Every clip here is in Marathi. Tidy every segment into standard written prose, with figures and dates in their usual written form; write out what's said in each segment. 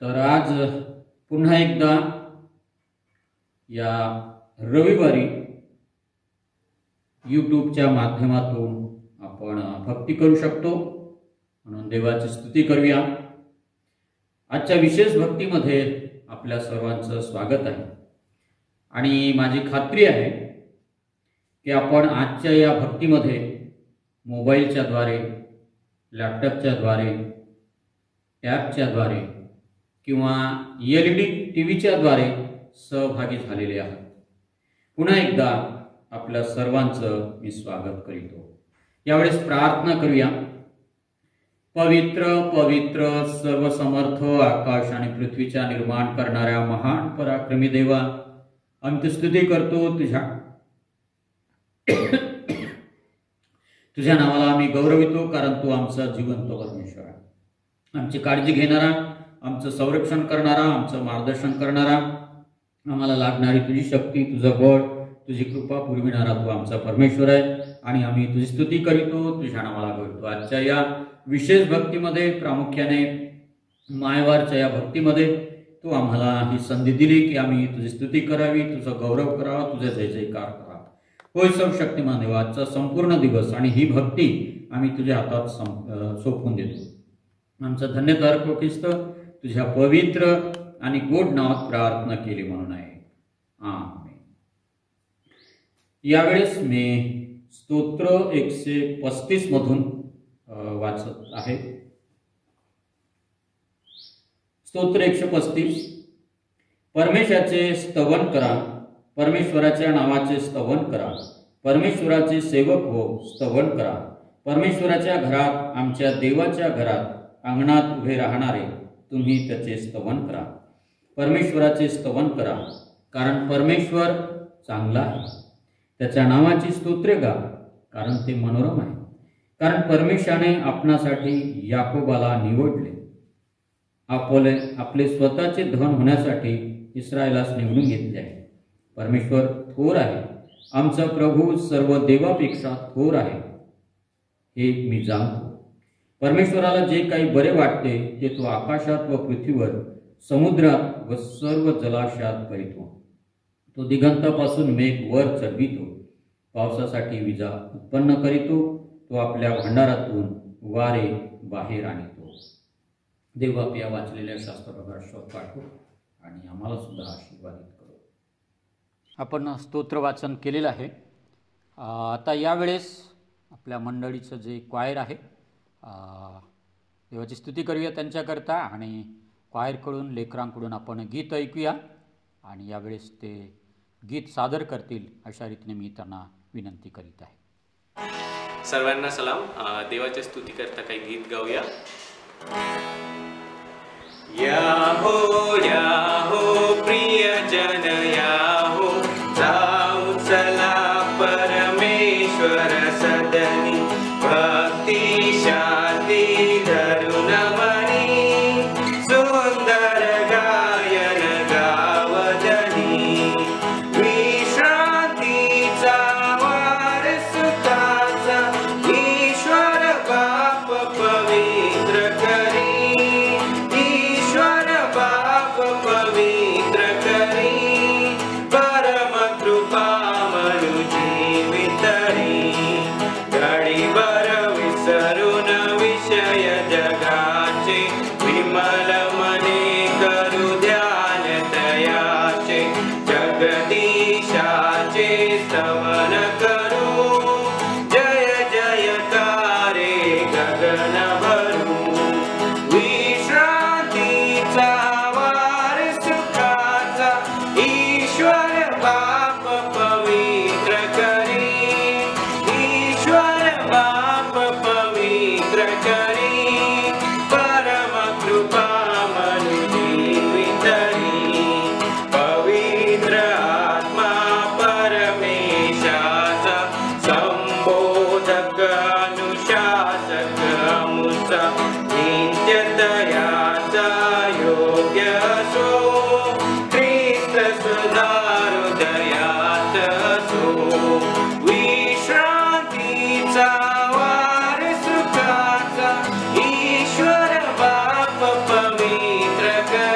तर आज पुन्हा एकदा या रविवारी यूट्यूबच्या माध्यमातून आपण भक्ती करू शकतो, म्हणून देवाची स्तुती करूया। आजच्या विशेष भक्तीमध्ये आपल्या सर्वांचं स्वागत आहे आणि माझी खात्री आहे की आपण आजच्या या भक्तीमध्ये मोबाईलच्या द्वारे, लॅपटॉपच्या द्वारे, टॅबच्या द्वारे किंवा LED टीव्हीच्या द्वारे सहभागी झालेले आहात। पुन्हा एकदा आपल्या सर्वांचं मी स्वागत करीतो। यावेळेस प्रार्थना करूया। पवित्र पवित्र सर्वसमर्थ आकाश आणि पृथ्वीचा निर्माण करणाऱ्या महान पराक्रमी देवा, आम्ही स्तुती करतो तुझ्या नावाला आम्ही गौरवितो, कारण तू आमचा जिवंत परमेश्वर आहे, आमची काळजी घेणारा, आमचं संरक्षण करणारा, आमचं मार्गदर्शन करणारा, आम्हाला लागणारी तुझी शक्ती, तुझं बळ, तुझी कृपा पुरविणारा तू आमचा परमेश्वर आहे आणि आम्ही तुझी स्तुती करीतो, तुझ्या नावाला गौरवितो। आजच्या या विशेष भक्तीमध्ये, प्रामुख्याने मायवारच्या या भक्तीमध्ये तू आम्हाला ही संधी दिली की आम्ही तुझी स्तुती करावी, तुझा गौरव करावा, तुझा जय जयकार करावा। होय सर्वशक्तिमान देवा, आजचा संपूर्ण दिवस आणि ही भक्ती आम्ही तुझ्या हातात सोपवून देतो। आमचं धन्यवाद ख्रिस्त, तुझ्या पवित्र आणि गोड नावात प्रार्थना केली म्हणून आहे, आमेन। यावेळेस मी स्तोत्र 135 मधून वाचत आहे। स्तोत्र 135। परमेश्वराचे स्तवन करा, परमेश्वराच्या नावाचे स्तवन करा, परमेश्वराचे सेवक हो, स्तवन करा। परमेश्वराच्या घरात, आमच्या देवाच्या घरात अंगणात उभे राहणारे तुम्ही त्याचे स्तवन करा। परमेश्वराचे स्तवन करा, कारण परमेश्वर चांगला आहे। त्याच्या नावाची स्तोत्रे गा, कारण ते मनोरम आहे। कारण परमेश्वराने आपणासाठी याकोबाला निवडले, आपले स्वतःचे धन होण्यासाठी इस्रायलास निवडून घेतले आहे। परमेश्वर थोर आहे, आमचा प्रभू सर्व देवापेक्षा थोर आहे, हे मी जाणतो। परमेश्वराला जे काही बरे वाटते ते तो आकाशात व पृथ्वीवर, समुद्रात व सर्व जलाशयात करीतो। तो दिगंतापासून मेघ वर चढवितो, पावसासाठी विजा उत्पन्न करीतो, तो आपल्या भंडारातून वारे बाहेर आणतो। देव आपल्या वाचलेल्या शास्त्राप्रकार शोध पाठवू आणि आम्हाला सुद्धा आशीर्वादित करू। आपण स्तोत्र वाचन केलेलं आहे। आता यावेळेस आपल्या मंडळीचं जे क्वायर आहे, देवाची स्तुती करूया त्यांच्याकरता, आणि क्वायरकडून, लेकरांकडून आपण गीत ऐकूया आणि यावेळेस ते गीत सादर करतील अशा रीतीने मी त्यांना विनंती करीत आहे। सर्वांना सलाम। देवाच्या स्तुती करता काही गीत गाऊया। याहो याहो प्रियजन याहो, जाऊ चला परमेश्वर सदनी, भक्ती शांती धरून मनी, सुंदर गायन गावदनी, विश्रांतीचा वार सुखाचा ईश्वर बाप पवित्र करी, ईश्वर बाप पवित्र करी, परम कृपा मनु जीवितरी, घडीभर विसरून विषय जगाचे, विमल मने करू ध्यान तयाचे, जगदीशाचे स्तवन करू, जय जयकारे गगन भरू, विश्रांतीचा वार सुखाचा ईश्वर बाप पवित्र करी, ईश्वर बाप पवित्र करी, परम कृपा मनु जीवितरी, पवित्र आत्मा परमेशाचा, संबोधक अनुशासक अमुचा, नित्यतयाचा योग्य असो, ख्रिस्त सुधारू दयात असो, विश्रांतीचा वार सुखाचा ईश्वर बाप पवित्र कर,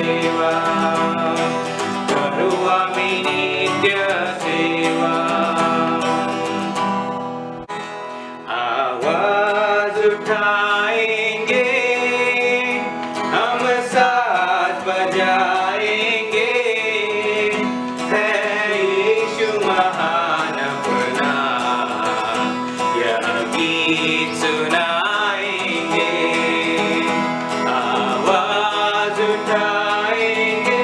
सेवा करू आम्ही नित्य सेवा आवाज उठाएंगे हम साथ बजाएंगे है यीशु महान अपना यह गीत सुनाएंगे आवाज उठाएंगे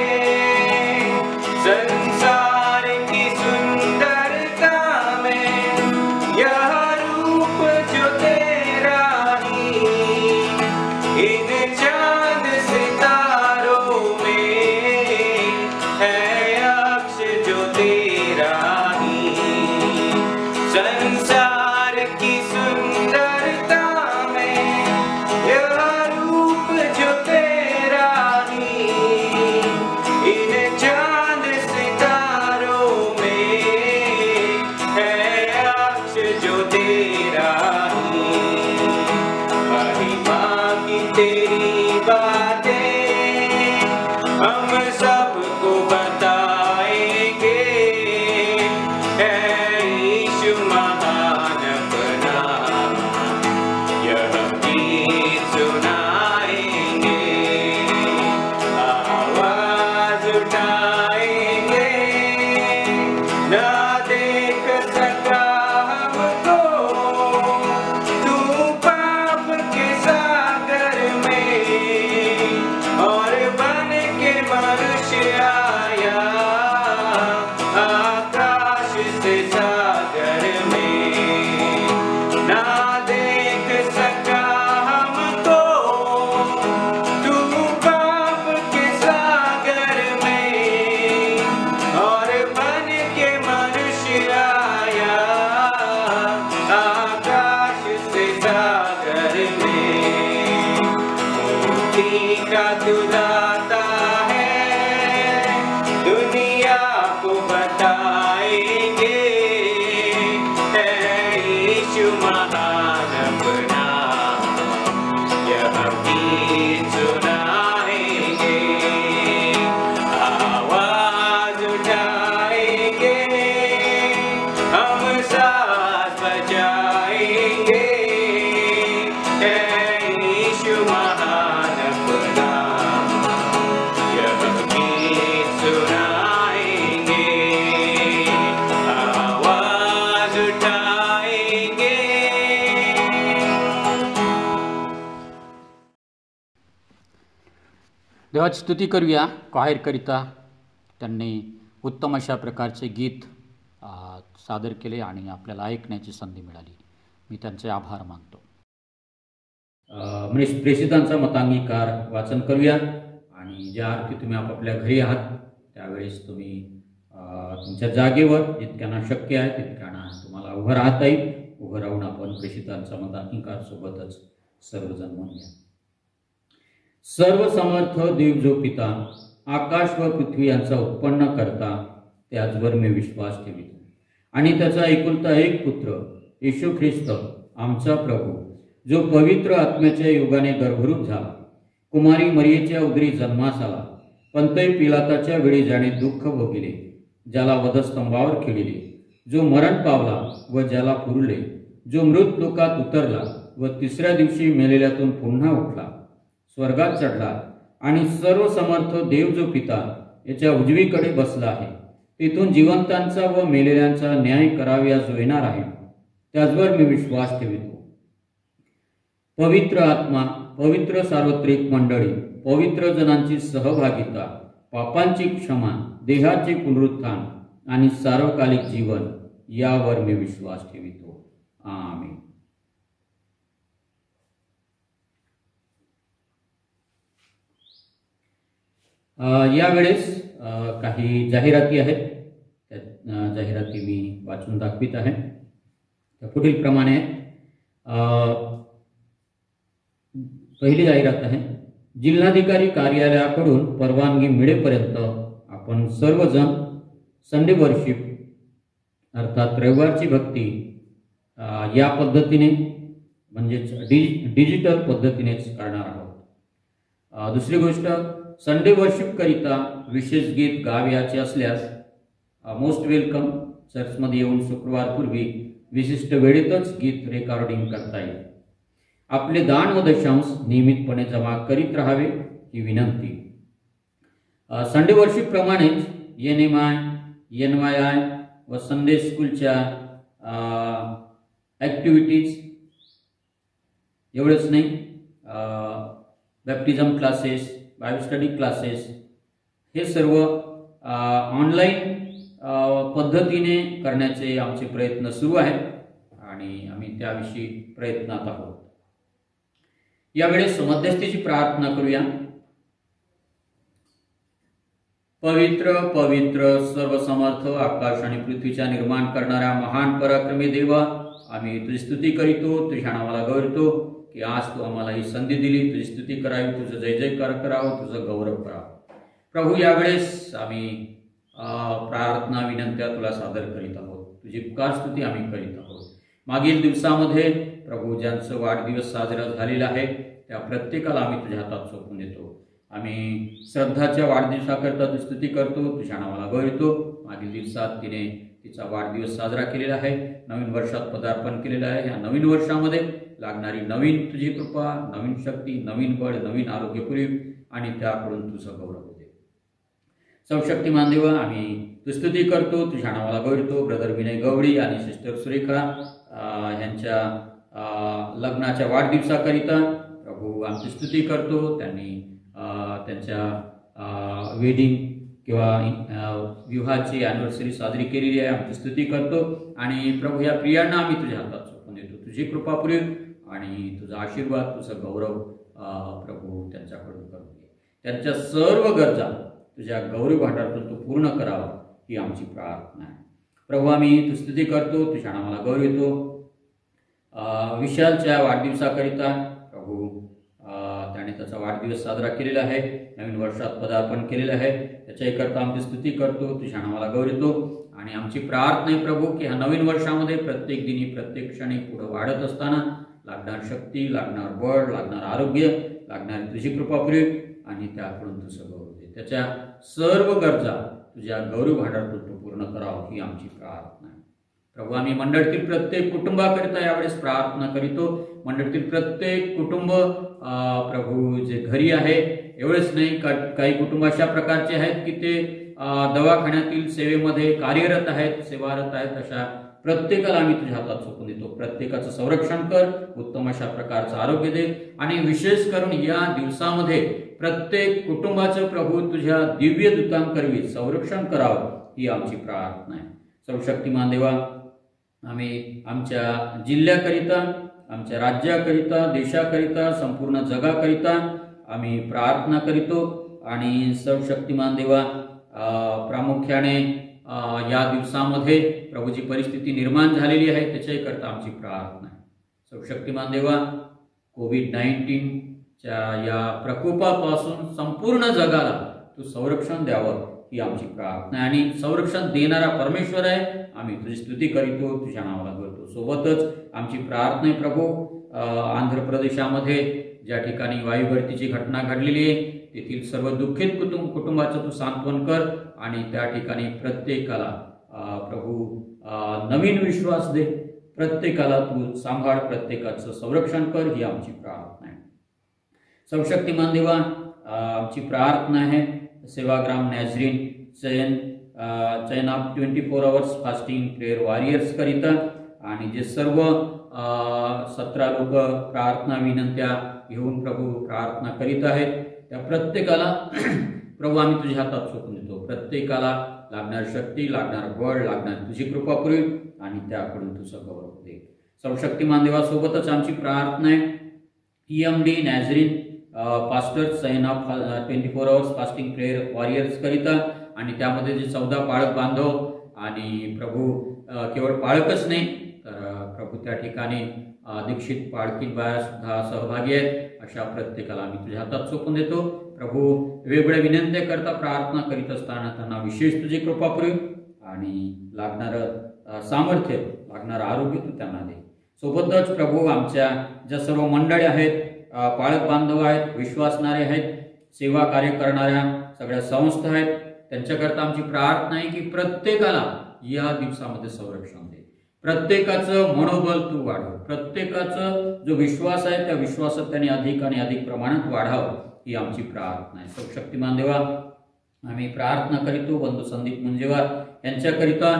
संसार की सुंदरता में यह रूप जो तेरा ही इन चांद सितारों में है अक्ष जो तेरा ही संसार की सुंदरता में यह रूप जो तेरा ही इन चांद सितारों में है अक्ष जो तेरा ही महिमा की तेरी बातें हम सबको बताएंगे है यीशु महान अपना यह गीत सुनाएंगे आवाज उठाएंगे ना देख सका हमको तू पाप के सागर में और बन के मनुष्य आया आकाश से सागर में ना देख सका हमको तू पाप के सागर में और बन के मनुष्य आया आकाश से सागर में मुक्ति का तू दाता है दुनिया को बताएंगे है यीशु महान अपना यह गीत सुनाएंगे आवाज उठाएंगे हम साथ बजाएंगे है यीशु महान अपना यह गीत सुनाएंगे आवाज उठाएंगे देवाची स्तुती करूया. क्वायरकरिता त्यांनी उत्तम अशा प्रकारचे गीत सादर केले आणि आपल्याला ऐकण्याची संधी मिळाली. मी त्यांचे आभार मानतो. प्रेषितांचा मतांगीकार वाचन करूया आणि ज्या अर्थी तुम्ही आपापल्या घरी आहात त्यावेळेस तुम्ही तुमच्या जागेवर जितक्यांना शक्य आहे तितक्यांना तुम्हाला उभं राहता येईल. उभं राहून आपण प्रेषितांचा मतांगीकार सोबतच सर्वजण म्हणूया. सर्व समर्थ देव जो पिता आकाश व पृथ्वी यांचा उत्पन्न करता त्याचवर मी विश्वास ठेवितो आणि त्याचा एकुलता एक पुत्र येशू ख्रिस्त आमचा प्रभू जो पवित्र आत्म्याच्या योगाने गर्भरूप झाला कुमारी मरियेच्या उदरी जन्मास आला पंतय पिलाताच्या वेळी ज्याने दुःख भोगिले ज्याला वधस्तंभावर खिळले जो मरण पावला व ज्याला पुरले जो मृत लोकात उतरला व तिसऱ्या दिवशी मेलेल्यातून पुन्हा उठला स्वर्गात चढला आणि सर्व समर्थ देव जो पिता याच्या उजवीकडे बसला आहे तेथून जिवंतांचा व मेलेल्यांचा न्याय कराव्या जो येणार आहे त्याचवर मी विश्वास ठेवितो. पवित्र आत्मा पवित्र सार्वत्रिक मंडळी पवित्र जनांची सहभागिता पापांची क्षमा देहाचे पुनरुत्थान आणि सार्वकालिक जीवन यावर मी विश्वास ठेवितो. आमीन. यावेळेस काही जाहिराती आहेत. त्या जाहिराती मी वाचून दाखवित आहे. त्या पुढील प्रमाणे पहिली जाहिरात आहे. जिल्हाधिकारी कार्यालयाकडून परवानगी मिळेपर्यंत आपण सर्वजण संडे वर्शिप अर्थात रविवारची भक्ती या पद्धतीने म्हणजेच डिजिटल पद्धतीनेच करणार आहोत. दुसरी गोष्ट संडे वर्शिप करिता विशेष गीत गावयाचे असल्यास मोस्ट वेलकम. चर्चमध्ये येऊन शुक्रवारपूर्वी विशिष्ट वेळेतच गीत रेकॉर्डिंग करता येईल. आपले दान व दशांश नियमितपणे जमा करीत राहावे ही विनंती. संडे वर्शिप प्रमाणेच NMI, NYI व संडे स्कूलच्या ॲक्टिव्हिटीज एवढंच नाही, बॅप्टिझम क्लासेस, बायबल स्टडी क्लासेस हे सर्व ऑनलाईन पद्धतीने करण्याचे आमचे प्रयत्न सुरू आहेत आणि आम्ही त्याविषयी प्रयत्नात आहोत. यावेळेस मध्यस्थीची प्रार्थना करूया. पवित्र पवित्र सर्वसमर्थ आकाश आणि पृथ्वीच्या निर्माण करणाऱ्या महान पराक्रमी देवा, आम्ही तुझी स्तुती करीतो, तुझ्या नावाला गौरवतो की आज तू आम्हाला ही संधी दिली. तुझी स्तुती करावी, तुझं जय जयकार करावं, तुझं गौरव करावं. प्रभू, यावेळेस आम्ही प्रार्थना विनंत्या तुला सादर करीत आहोत. तुझी उपकार स्तुती आम्ही करीत आहोत. मागील दिवसामध्ये प्रभू ज्यांचं वाढदिवस साजरा झालेला आहे त्या प्रत्येकाला आम्ही तुझ्या हातात सोपवून देतो. आम्ही श्रद्धाच्या वाढदिवसाकरता तुझी स्तुती करतो, तुझ्या नावाला गौरवतो. मागील दिवसात तिने तिचा वाढदिवस साजरा केलेला आहे, नवीन वर्षात पदार्पण केलेलं आहे. या नवीन वर्षामध्ये लागणारी नवीन तुझी कृपा, नवीन शक्ती, नवीन बळ, नवीन आरोग्य पुरी आणि त्याकडून तुझं गौरव होते. सर्वशक्तिमान देवा, आम्ही तुझी स्तुती करतो, तुझ्या नावाला गौरवतो. ब्रदर विनय गवडी आणि सिस्टर सुरेखा यांच्या लग्नाच्या वाढदिवसाकरिता प्रभू आमची स्तुती करतो. त्यांनी त्यांच्या वेडिंग किंवा विवाहाची ॲनिव्हर्सरी साजरी केलेली आहे. आमची स्तुती करतो आणि प्रभू या प्रियांना आम्ही तुझ्या हातात सोपवून देतो. तुझी कृपा पुरेल आणि तुझा आशीर्वाद, तुझा गौरव प्रभू त्यांच्याकडून करून घे. त्यांच्या सर्व गरजा तुझ्या गौरव भांडारातून तू पूर्ण करावा ही आमची प्रार्थना आहे. प्रभू, आम्ही तुझी स्तुती करतो, तुझ्या नावाला गौरवितो. विशालच्या वाढदिवसाकरिता प्रभू त्याने त्याचा वाढदिवस साजरा केलेला आहे, नवीन वर्षात पदार्पण केलेलं आहे. त्याच्याकरता आमची स्तुती करतो, तुझ्या नावाला गौरवितो. आणि आमची प्रार्थना आहे प्रभू की ह्या नवीन वर्षामध्ये प्रत्येक दिनी प्रत्येक क्षणी पुढे वाढत असताना लागणार शक्ती, लागणार बळ, लागणार आरोग्य, लागणारी तुझी कृपा पुरेल आणि त्याकडून तुझं गौरव दे. त्याच्या सर्व गरजा तुझ्या गौरव भांडारातून तू पूर्ण करावं ही आमची प्रार्थना आहे. प्रभू, आम्ही मंडळातील प्रत्येक कुटुंबाकरिता यावेळेस प्रार्थना करीतो. मंडळातील प्रत्येक कुटुंब प्रभू जे घरी आहे, एवढेच नाही, काही कुटुंब अशा प्रकारचे आहेत की ते दवाखान्यातील सेवेमध्ये कार्यरत आहेत, सेवारत आहेत. अशा प्रत्येकाला आम्ही तुझ्या हातात सोपवून देतो. प्रत्येकाचं संरक्षण कर, उत्तम अशा प्रकारचं आरोग्य दे आणि विशेष करून या दिवसामध्ये प्रत्येक कुटुंबाचं प्रभू तुझ्या दिव्य दूतांकरवी संरक्षण करावं ही आमची प्रार्थना आहे. सर्वशक्तिमान देवा, आम्ही आमच्या जिल्ह्याकरिता, आमच्या राज्याकरिता, देशाकरिता, संपूर्ण जगाकरिता आम्ही प्रार्थना करीतो. आणि सर्वशक्तिमान देवा, प्रामुख्याने या दिवसामध्ये प्रभूची परिस्थिती निर्माण झालेली आहे त्याच्याकरता आमची प्रार्थना आहे. सर्वशक्तिमान देवा, कोविड-19च्या या प्रकोपापासून संपूर्ण जगाला तू संरक्षण द्यावं ही आमची प्रार्थना आहे. आणि संरक्षण देणारा परमेश्वर आहे, आम्ही तुझी स्तुती करीतो, तुझ्या नावाला करतो. सोबतच आमची प्रार्थना आहे प्रभू, आंध्र प्रदेशामध्ये ज्या ठिकाणी वायुगळतीची घटना घडलेली आहे तेथील सर्व दुःखित कुटुंबाचं तू सांत्वन कर आणि त्या ठिकाणी प्रत्येकाला प्रभू नवीन विश्वास दे, प्रत्येकाला तू सांभाळ, प्रत्येकाचं संरक्षण कर ही आमची प्रार्थना आहे. सर्वशक्तिमान देवा, आमची प्रार्थना आहे Sevagram Nazarene chain of 24 hours fasting prayer warriors करिता आणि जे सर्व 17 लोक प्रार्थना विनंत्या घेऊन प्रभू प्रार्थना करीत आहेत त्या प्रत्येकाला प्रभू आम्ही तुझ्या हातात सोपवून देतो. प्रत्येकाला लागणार शक्ती, लागणार बळ, लागणार तुझी कृपा पुरेल आणि त्याकडून तुझं गौरव दे. सर्वशक्तिमान देवा, सोबतच आमची प्रार्थना आहे EMD Nazarene pastor chain of 24 hours fasting prayer warriors करिता आणि त्यामध्ये जे 14 पाळक बांधव आणि प्रभू केवळ पाळकच नाही तर प्रभू त्या ठिकाणी दीक्षित पाळकीत बाया सुद्धा सहभागी आहेत. अशा प्रत्येकाला आम्ही तुझ्या हातात सोपवून देतो. प्रभू, वेगवेगळ्या विनंत्या करता प्रार्थना करीत असताना त्यांना विशेष तुझी कृपा पुरेल आणि लागणारं सामर्थ्य, लागणारं आरोग्य तू त्यांना दे. सोबतच प्रभू, आमच्या ज्या सर्व मंडळी आहेत, पाळक बांधव आहेत, विश्वासणारे आहेत, सेवा कार्य करणाऱ्या सगळ्या संस्था आहेत त्यांच्याकरता आमची प्रार्थना आहे की प्रत्येकाला या दिवसामध्ये संरक्षण दे, प्रत्येकाचं मनोबल तू वाढव, प्रत्येकाचा जो विश्वास आहे त्या विश्वासात त्यांनी अधिक आणि अधिक प्रमाणात वाढावं ही आमची प्रार्थना आहे. सर्वशक्तिमान देवा, आम्ही प्रार्थना करीतो बंधू संदीप मुंजेवार यांच्याकरिता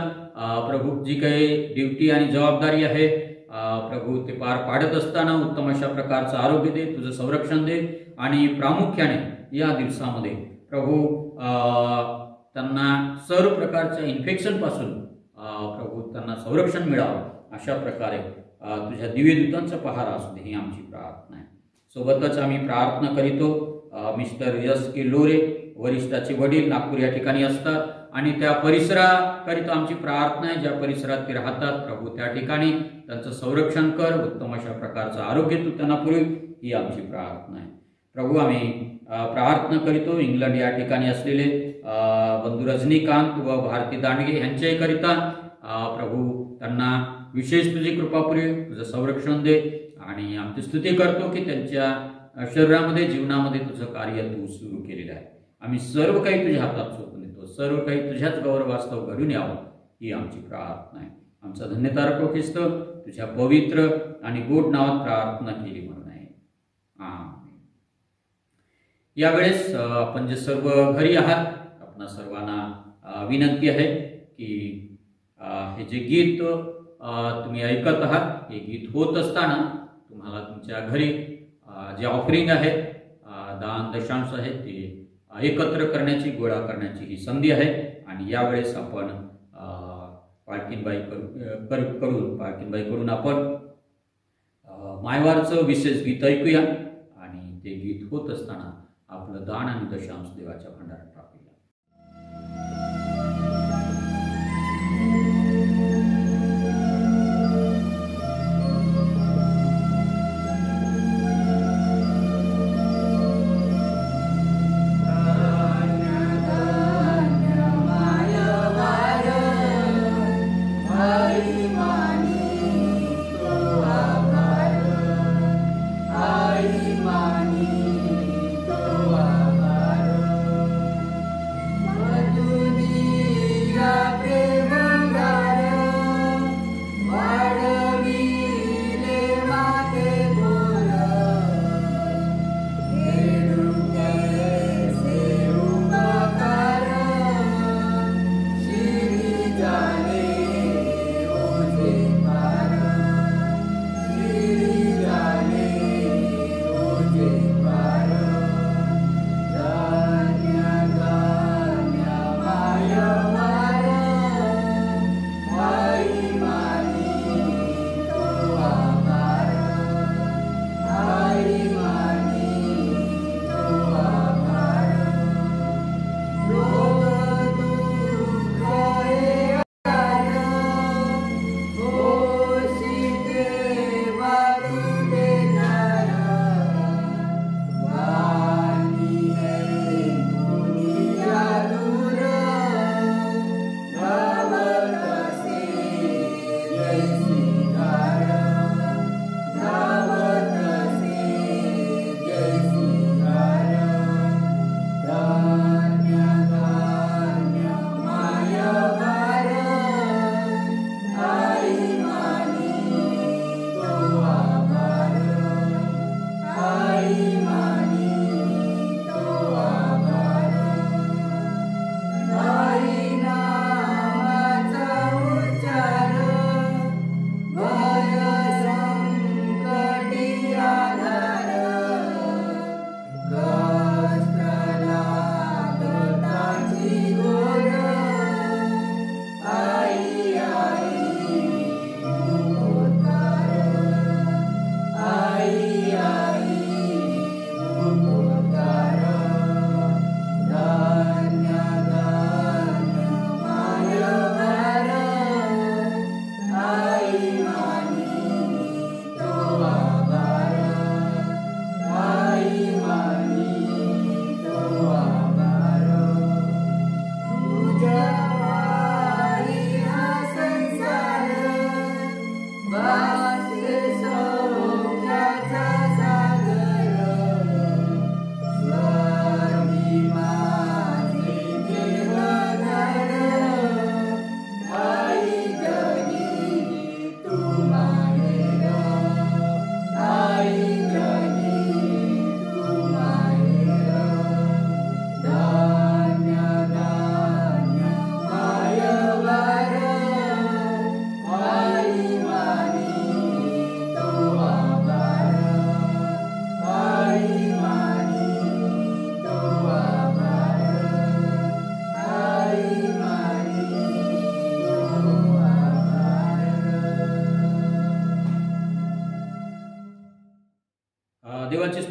प्रभू जी काही ड्युटी आणि जबाबदारी आहे प्रभू ते पार पाडत असताना उत्तम अशा प्रकारचं आरोग्य दे, तुझं संरक्षण दे आणि प्रामुख्याने या दिवसामध्ये प्रभू त्यांना सर्व प्रकारच्या इन्फेक्शनपासून प्रभू त्यांना संरक्षण मिळावं अशा प्रकारे तुझ्या दिव्यदूतांचा पहारा असू दे ही आमची प्रार्थना आहे. सोबतच आम्ही प्रार्थना करीतो मिस्टर यस के लोरे वरिष्ठाचे वडील नागपूर या ठिकाणी असतात आणि त्या परिसराकरिता आमची प्रार्थना आहे. ज्या परिसरात ते राहतात प्रभू त्या ठिकाणी त्यांचं संरक्षण कर, उत्तम अशा प्रकारचं आरोग्य तू त्यांना पुरव ही आमची प्रार्थना आहे. प्रभू आम्ही प्रार्थना करीतो इंग्लंड या ठिकाणी असलेले बंधू रजनीकांत व भारती दांडगे यांच्याकरिता प्रभू त्यांना विशेष तुझी कृपा पुरव, तुझं संरक्षण दे आणि आमची स्तुती करतो की त्यांच्या शरीरामध्ये जीवनामध्ये तुझं कार्य तू सुरू केलेलं आहे. आम्ही सर्व काही तुझ्या हातात सोपून देतो, सर्व काही तुझ्याच गौरवास्तव घडून यावं ही आमची प्रार्थना आहे. आमचा धन्यतारको ख्रिस्त तुझ्या पवित्र आणि गोड नावात प्रार्थना केली म्हणून आहे. यावेळेस आपण जे सर्व घरी आहात आपणा सर्वांना विनंती आहे की हे जे गीत तुम्ही ऐकत आहात हे गीत होत असताना तुम्हाला तुमच्या घरी जे ऑफरिंग आहे दान दशांश आहे ते एकत्र करण्याची गोळा करण्याची ही संधी आहे आणि यावेळेस आपण पालखीबाईकडून आपण मायवारचं विशेष गीत ऐकूया आणि ते गीत होत असताना आपलं दान आणि दशांश देवाच्या भंडारात टाकूया.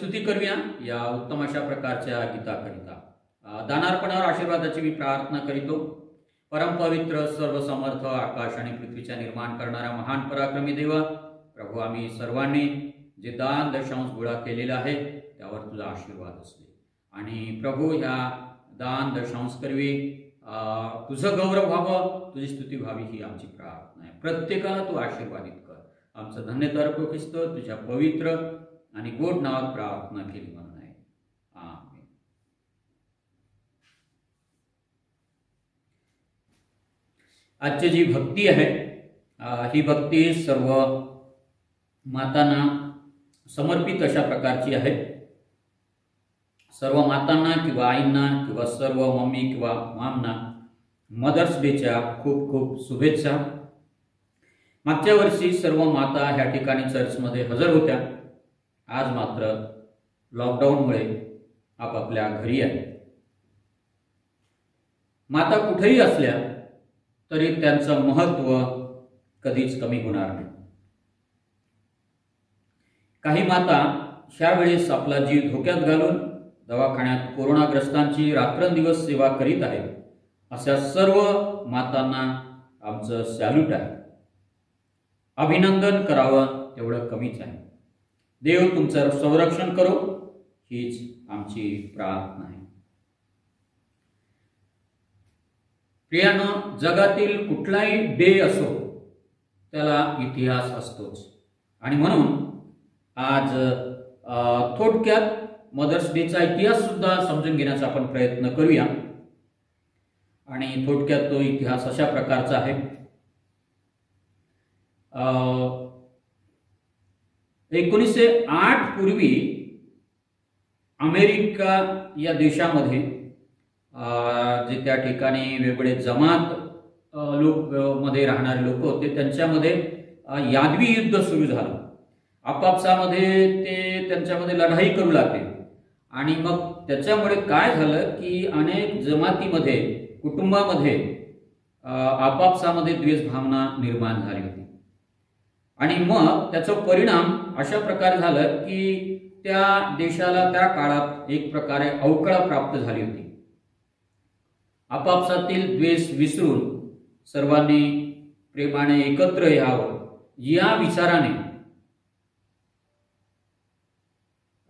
स्तुती करूया या उत्तम अशा प्रकारच्या गीताकरिता. दानार्पणावर आशीर्वादाची मी प्रार्थना करीतो. परमपवित्र सर्वसमर्थ आकाश आणि पृथ्वीच्या निर्माण करणारा महान पराक्रमी देवा, प्रभू आम्ही सर्वांनी जे दान दशांश गोळा केलेला आहे त्यावर तुझा आशीर्वाद असले आणि प्रभू ह्या दान दशांश करवी तुझं गौरव व्हावं, तुझी स्तुती व्हावी ही आमची प्रार्थना आहे. प्रत्येकाला तू आशीर्वादित कर. आमचं धन्यता ख्रिस्त तुझ्या पवित्र आणि गोड नावात प्रार्थना केली म्हणून आहे. आमेन. आजची जी भक्ती आहे ही भक्ती सर्व मातांना समर्पित अशा प्रकारची आहे. सर्व मातांना किंवा आईंना किंवा सर्व मम्मी किंवा मामना मदर्स डेच्या खूप खूप शुभेच्छा. मागच्या वर्षी सर्व माता ह्या ठिकाणी चर्चमध्ये हजर होत्या. आज मात्र लॉकडाऊनमुळे आपापल्या घरी आहे. माता कुठेही असल्या तरी त्यांचं महत्त्व कधीच कमी होणार नाही. काही माता ह्यावेळेस आपला जीव धोक्यात घालून दवाखान्यात कोरोनाग्रस्तांची रात्रंदिवस सेवा करीत आहेत. अशा सर्व मातांना आमचं सॅल्यूट आहे. अभिनंदन करावं तेवढं कमीच आहे. देव तुमचं संरक्षण करो हीच आमची प्रार्थना आहे. प्रियानं, जगातील कुठलाही डे असो त्याला इतिहास असतोच आणि म्हणून आज थोडक्यात मदर्स डेचा इतिहास सुद्धा समजून घेण्याचा आपण प्रयत्न करूया. आणि थोडक्यात तो इतिहास अशा प्रकारचा आहे. 1908 पूर्वी अमेरिका या देशामध्ये जे त्या ठिकाणी वेगवेगळे जमात लोक मध्ये राहणारे लोक होते त्यांच्यामध्ये यादवी युद्ध सुरू झालं. आपापसामध्ये ते त्यांच्यामध्ये लढाई करू लागले आणि मग त्याच्यामुळे काय झालं की अनेक जमातीमध्ये कुटुंबामध्ये आपापसामध्ये द्वेष भावना निर्माण झाली होती आणि मग त्याचा परिणाम अशा प्रकारे झालं की त्या देशाला त्या काळात एक प्रकारे अवकळा प्राप्त झाली होती. आपापसातील द्वेष विसरून सर्वांनी प्रेमाने एकत्र यावं या विचाराने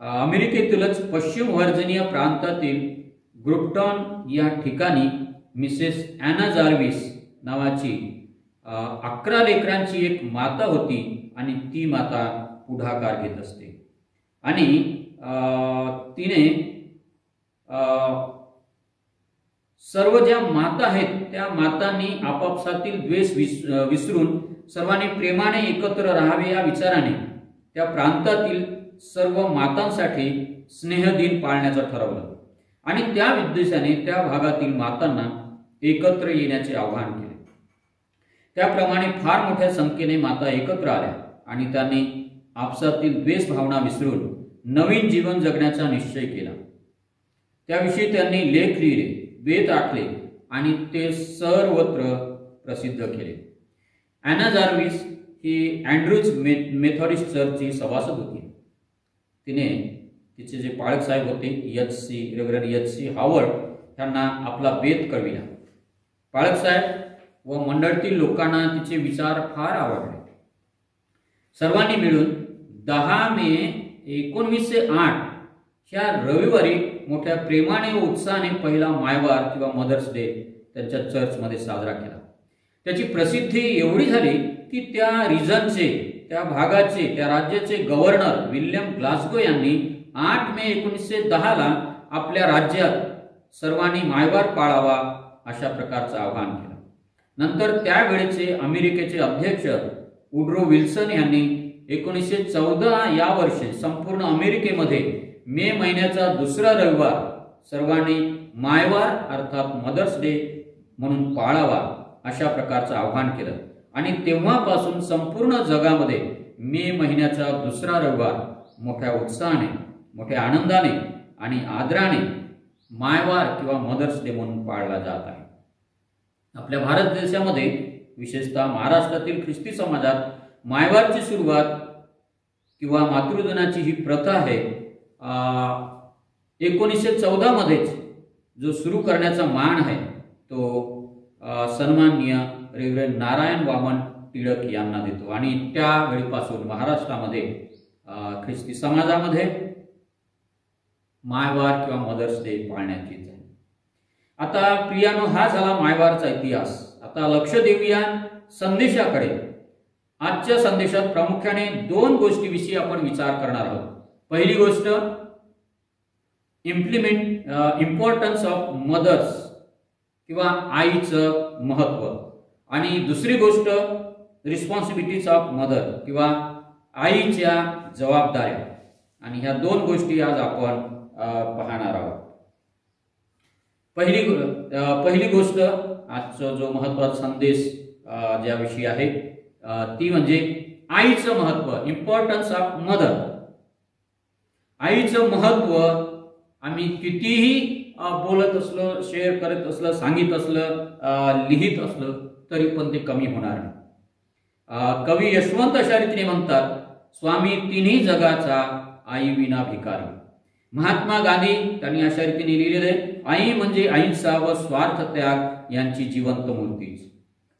अमेरिकेतीलच पश्चिम व्हर्जिनिया प्रांतातील ग्रुप्टन या ठिकाणी मिसेस ॲना जार्विस नावाची 11 लेकरांची एक माता होती आणि ती माता पुढाकार घेत असते आणि तिने सर्व ज्या माता आहेत त्या मातांनी आपापसातील द्वेष विसरून सर्वांनी प्रेमाने एकत्र राहावे या विचाराने त्या प्रांतातील सर्व मातांसाठी स्नेहदिन पाळण्याचं ठरवलं आणि त्या उद्देशाने त्या भागातील मातांना एकत्र येण्याचे आवाहन केले. त्याप्रमाणे फार मोठ्या संख्येने माता एकत्र आल्या आणि त्यांनी आपसातील द्वेष भावना विसरून नवीन जीवन जगण्याचा निश्चय केला. त्याविषयी त्यांनी लेख लिहिले, वेद आखले आणि ते सर्वत्र प्रसिद्ध केले. ॲना जार्विस ही अँड्रूज मेथॉडिस्ट चर्चची सभासद होती. तिने तिचे जे पाळक साहेब होते रेव्हरंड एच.सी. हावर्ड त्यांना आपला बेत कळविला. पाळक साहेब व मंडळातील लोकांना तिचे विचार फार आवडले. सर्वांनी मिळून 10 मे 1908 ह्या रविवारी मोठ्या प्रेमाने व उत्साहाने पहिला मायवार किंवा मदर्स डे त्यांच्या चर्चमध्ये साजरा केला. त्याची प्रसिद्धी एवढी झाली की त्या रिजनचे, त्या भागाचे, त्या राज्याचे गव्हर्नर विल्यम ग्लासगो यांनी 8 मे 1910 आपल्या राज्यात सर्वांनी मायवार पाळावा अशा प्रकारचं आवाहन केलं. नंतर त्यावेळेचे अमेरिकेचे अध्यक्ष वुड्रो विल्सन यांनी 1914 या वर्षी संपूर्ण अमेरिकेमध्ये मे महिन्याचा दुसरा रविवार सर्वांनी मायवार अर्थात मदर्स डे म्हणून पाळावा अशा प्रकारचं आवाहन केलं आणि तेव्हापासून संपूर्ण जगामध्ये मे महिन्याचा दुसरा रविवार मोठ्या उत्साहाने, मोठ्या आनंदाने आणि आदराने मायवार किंवा मदर्स डे म्हणून पाळला जात आहे. आपल्या भारत देशामध्ये विशेषतः महाराष्ट्रातील ख्रिस्ती समाजात मायवारची सुरुवात किंवा मातृदिनाची ही प्रथा आहे 1914 मध्येच जो सुरू करण्याचा मान आहे तो सन्माननीय रेव्हरंड नारायण वामन टिळक यांना देतो आणि त्यावेळीपासून महाराष्ट्रामध्ये ख्रिस्ती समाजामध्ये मायवार किंवा मदर्स डे पाळण्यात येत आहे. आता प्रियानो, हा झाला मायवारचा इतिहास. आता लक्ष देऊया संदेशाकडे. आजच्या संदेशात प्रामुख्याने 2 गोष्टीविषयी आपण विचार करणार आहोत. पहिली गोष्ट इम्पॉर्टन्स ऑफ मदर्स किंवा आईचं महत्त्व, आणि दुसरी गोष्ट रिस्पॉन्सिबिलिटीज ऑफ मदर किंवा आईच्या जबाबदाऱ्या. आणि ह्या 2 गोष्टी आज आपण पाहणार आहोत. पहिली गोष्ट, आजचा जो महत्त्वाचा संदेश ज्याविषयी आहे ती म्हणजे आईचं महत्त्व, इम्पॉर्टन्स ऑफ मदर. आईचं महत्त्व आम्ही कितीही बोलत असलो, शेअर करत असलं, सांगित असलं, लिहित असलं तरी पण ते कमी होणार नाही. कवी यशवंत अशा रीतीने म्हणतात, स्वामी तिन्ही जगाचा आई विना भिकारी. महात्मा गांधी त्यांनी अशा रीतीने लिहिलेले, आई म्हणजे अहिंसा व स्वार्थ त्याग यांची जिवंत मूर्तीच.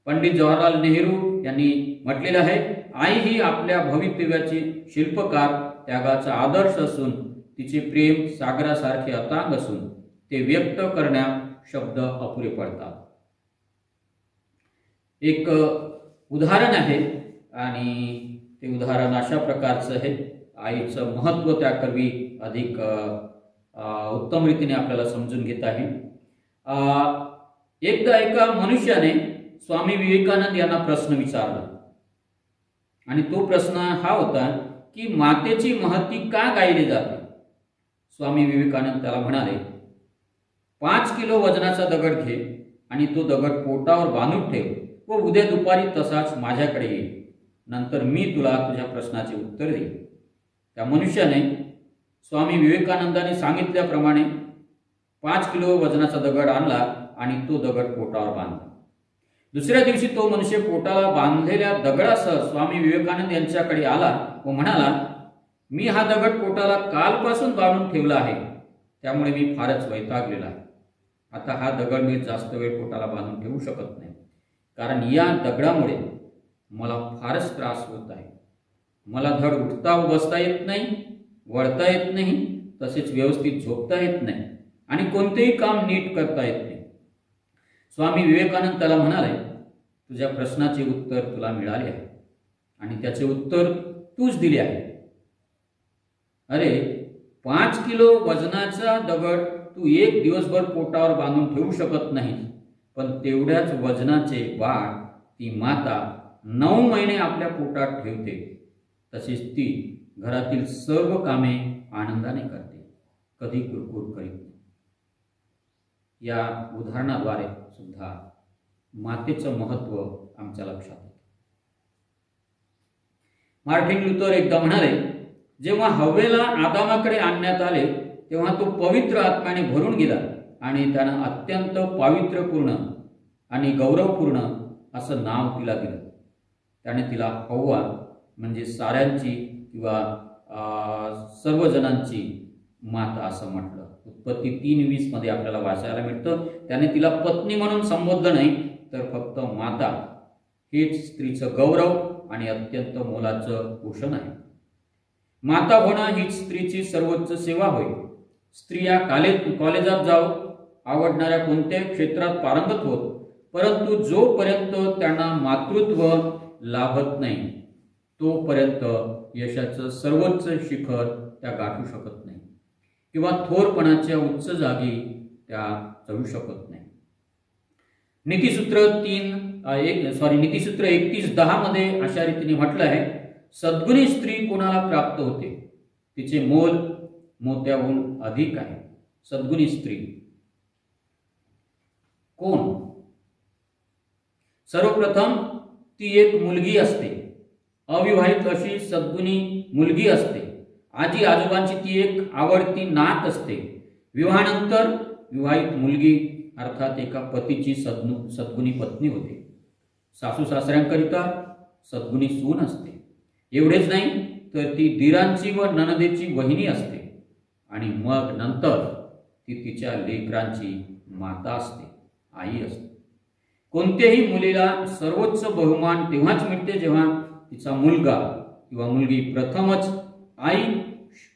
पंडित जवाहरलाल नेहरू यांनी म्हटलेलं आहे, आई ही आपल्या भवितव्याची शिल्पकार, त्यागाचा आदर्श असून तिचे प्रेम सागरासारखे अतांग असून ते व्यक्त करण्या शब्द अपुरे पडतात. एक उदाहरण आहे आणि ते उदाहरण अशा प्रकारचं आहे. आईचं महत्त्व त्याकरवी अधिक उत्तम रीतीने आपल्याला समजून घेत आहे. एकदा एका मनुष्याने स्वामी विवेकानंद यांना प्रश्न विचारला आणि तो प्रश्न हा होता की मातेची महती का गायली जाते. स्वामी विवेकानंद त्याला म्हणाले, 5 किलो वजनाचा दगड घे आणि तो दगड पोटावर बांधून ठेव व उद्या दुपारी तसाच माझ्याकडे येईल. नंतर मी तुला तुझ्या प्रश्नाचे उत्तर देईन. त्या मनुष्याने स्वामी विवेकानंदांनी सांगितल्याप्रमाणे 5 किलो वजनाचा दगड आणला आणि तो दगड पोटावर बांधला. दुसऱ्या दिवशी तो मनुष्य पोटाला बांधलेल्या दगडासह स्वामी विवेकानंद यांच्याकडे आला व म्हणाला, मी हा दगड पोटाला कालपासून बांधून ठेवला आहे, त्यामुळे मी फारच वैतागलेला आहे. आता हा दगड मी जास्त वेळ पोटाला बांधून ठेवू शकत नाही, कारण या दगडामुळे मला फारच त्रास होत आहे. मला धड उठता व बसता येत नाही, वळता येत नाही, तसेच व्यवस्थित झोपता येत नाही आणि कोणतेही काम नीट करता येत नाही. स्वामी विवेकानंद त्याला म्हणाले, तुझ्या प्रश्नाचे उत्तर तुला मिळाले आहे आणि त्याचे उत्तर तूच दिले आहे. अरे, 5 किलो वजनाचा दगड तू एक दिवसभर पोटावर बांधून ठेवू शकत नाही, पण तेवढ्याच वजनाचे बाळ ती माता 9 महिने आपल्या पोटात ठेवते. तसेच ती घरातील सर्व कामे आनंदाने करते, कधी कुरकुर करीत नाही. या उदाहरणाद्वारे सुद्धा मातेचं महत्त्व आमच्या लक्षात येतं. मार्टिन लुथर एकदा म्हणाले, जेव्हा हव्वेला आदामाकडे आणण्यात आले तेव्हा तो पवित्र आत्म्याने भरून गेला आणि त्यानं अत्यंत पावित्र्यपूर्ण आणि गौरवपूर्ण असं नाव तिला दिलं. त्याने तिला हव्वा म्हणजे साऱ्यांची किंवा सर्वजणांची माता असं म्हटलं. उत्पत्ती 3:20 मध्ये आपल्याला वाचायला मिळतं. त्याने तिला पत्नी म्हणून संबोधलं नाही, तर फक्त माता. हेच स्त्रीचं गौरव आणि अत्यंत मोलाचं भूषण आहे. माता होणं हीच स्त्रीची सर्वोच्च सेवा होय. स्त्रिया कॉलेजात जावं, आवडणाऱ्या कोणत्याही क्षेत्रात पारंगत होत, परंतु जोपर्यंत त्यांना मातृत्व लाभत नाही तोपर्यंत यशाचं सर्वोच्च शिखर त्या गाठू शकत नाही किंवा थोरपणाच्या उच्च जागी त्या चढू शकत नाही. नीतिसूत्र 31:10 मध्ये अशा रीतीने म्हटलं आहे, सद्गुणी स्त्री कोणाला प्राप्त होते, तिचे मोल मोत्याहून अधिक आहे. सद्गुणी स्त्री कोण? सर्वप्रथम ती एक मुलगी असते, अविवाहित अशी सद्गुणी मुलगी असते. आजी आजोबांची ती एक आवडती नात असते. विवाहानंतर विवाहित मुलगी अर्थात एका पतीची सद्गुणी पत्नी होते. सासू सासऱ्यांकरिता सद्गुणी सून असते. एवढेच नाही तर ती दिरांची व नणदेची वहिनी असते. आणि मग नंतर ती तिच्या लेकरांची माता असते, आई असते. कोणत्याही मुलीला सर्वोच्च बहुमान तेव्हाच मिळते जेव्हा तिचा मुलगा किंवा मुलगी प्रथमच आई